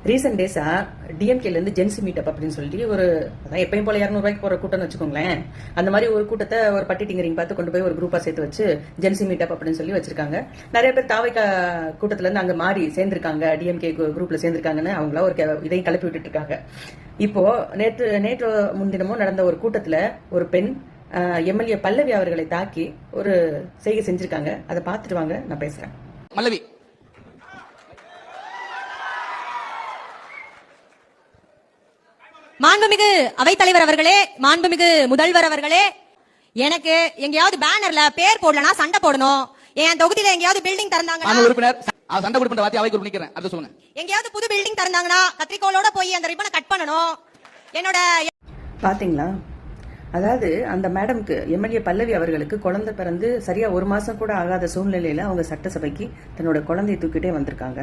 Recent டேஸா டிஎம்கேல இருந்து gen Z meetup அப்படின்னு சொல்லிட்டு ஒரு எப்பயும் போல 200 ரூபாய்க்கு போற கூட்டம்னு வச்சுக்கோங்களேன். அந்த மாதிரி ஒரு கூட்டத்தை ஒரு பட்டி டிங்கரிங் பார்த்து கொண்டு போய் ஒரு குரூப்பா சேர்த்து வச்சு ஜென்சி மீட்டப் அப்படின்னு சொல்லி வச்சிருக்காங்க. நிறைய பேர் தாவைக்கா கூட்டத்துல இருந்து அங்க மாறி சேர்ந்திருக்காங்க, டிஎம்கே குரூப்ல சேர்ந்திருக்காங்கன்னு அவங்களா ஒரு இதையும் கிளப்பி விட்டுட்டு இருக்காங்க. இப்போ நேற்று முன்தினமும் நடந்த ஒரு கூட்டத்துல ஒரு பெண் எம்எல்ஏ பல்லவி அவர்களை தாக்கி ஒரு செய்கை செஞ்சிருக்காங்க. அதை பார்த்துட்டு வாங்க, நான் பேசுறேன். பல்லவி, மாண்புமிகு அவைத்தலைவர் அவர்களே, மாண்புமிகு முதல்வர் அவர்களே, எனக்கு எங்கேயாவது பேனர்ல பேர் போடலனா சண்டை போடணும். என் தொகுதியில எங்கேயாவது பில்டிங் திறந்தாங்கன்னா உறுப்பினர் சண்டை போட்டு வாத்தி அவைக்கு நிக்கிறேன். அது சொல்லுங்க. எங்கேயாவது புது பில்டிங் திறந்தாங்கன்னா கத்திரிக்கோளோட போய் அந்த ரிப்பனை கட் பண்ணணும். என்னோட பாத்தீங்களா, அதாவது அந்த மேடம்க்கு எம்எல்ஏ பல்லவி அவர்களுக்கு குழந்தை பிறந்து சரியா 1 மாசம் கூட ஆகாத சூழ்நிலையில அவங்க சட்டசபைக்கு தன்னோட குழந்தையை தூக்கிட்டே வந்திருக்காங்க.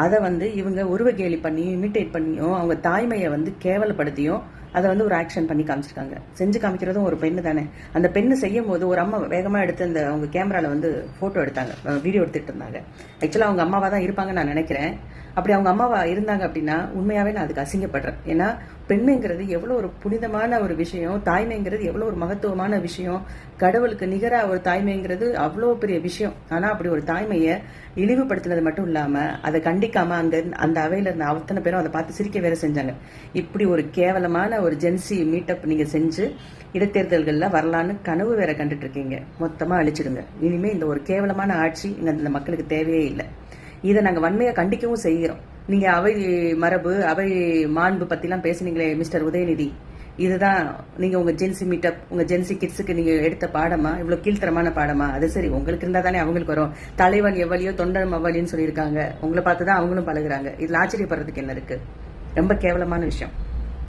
அதை இவங்க உருவகேலி பண்ணி இமிட்டேட் பண்ணியும் அவங்க தாய்மையை கேவலப்படுத்தியும் அதை ஒரு ஆக்ஷன் பண்ணி காமிச்சிருக்காங்க. செஞ்சு காமிக்கிறதும் ஒரு பெண்ணு தானே. அந்த பெண்ணு செய்யும் போது ஒரு அம்மா வேகமா எடுத்து அந்த அவங்க கேமரால போட்டோ எடுத்தாங்க, வீடியோ எடுத்துட்டு இருந்தாங்க. ஆக்சுவலா அவங்க அம்மாவா தான் இருப்பாங்க நான் நினைக்கிறேன். அப்படி அவங்க அம்மாவா இருந்தாங்க அப்படின்னா உண்மையாவே நான் அதுக்கு அசிங்கப்படுறேன். ஏன்னா பெண்ணுங்கிறது எவ்வளவு ஒரு புனிதமான ஒரு விஷயம், தாய்மைங்கிறது எவ்வளவு ஒரு மகத்துவமான விஷயம், கடவுளுக்கு நிகரா ஒரு தாய்மைங்கிறது அவ்வளவு பெரிய விஷயம். ஆனா அப்படி ஒரு தாய்மையை இழிவுபடுத்தினது மட்டும் இல்லாம அதை கண்டிக்காம அங்க அந்த அவையில இருந்த அத்தனை பேரும் அதை பார்த்து சிரிக்க வேற செஞ்சாங்க. இப்படி ஒரு கேவலமான ஒரு ஜென்சி மீட்டப் நீங்க செஞ்சு இடைத்தேர்தல்கள்ல வரலான்னு கனவு வேற கண்டுட்டு இருக்கீங்க. மொத்தமா அழிச்சிடுங்க. இனிமே இந்த ஒரு கேவலமான ஆட்சி இந்த மக்களுக்கு தேவையே இல்லை. இதை நாங்க வன்மையா கண்டிக்கவும் செய்கிறோம். நீங்க அவை மரபு, அவை மாண்பு பத்தி எல்லாம் பேசுனீங்களே மிஸ்டர் உதயநிதி, இதுதான் நீங்க உங்க ஜென்சி மீட்டப், உங்க ஜென்சி கிட்ஸுக்கு நீங்க எடுத்த பாடமா? இவ்வளவு கீழ்த்தரமான பாடமா? அது சரி, உங்களுக்கு இருந்தா தானே அவங்களுக்கு வரும். தலைவன் எவ்வளியோ தொண்டன் அவ்வளின்னு சொல்லியிருக்காங்க. உங்களை பார்த்துதான் அவங்களும் பழகுறாங்க. இதுல ஆச்சரியப்படுறதுக்கு என்ன இருக்கு? ரொம்ப கேவலமான விஷயம்.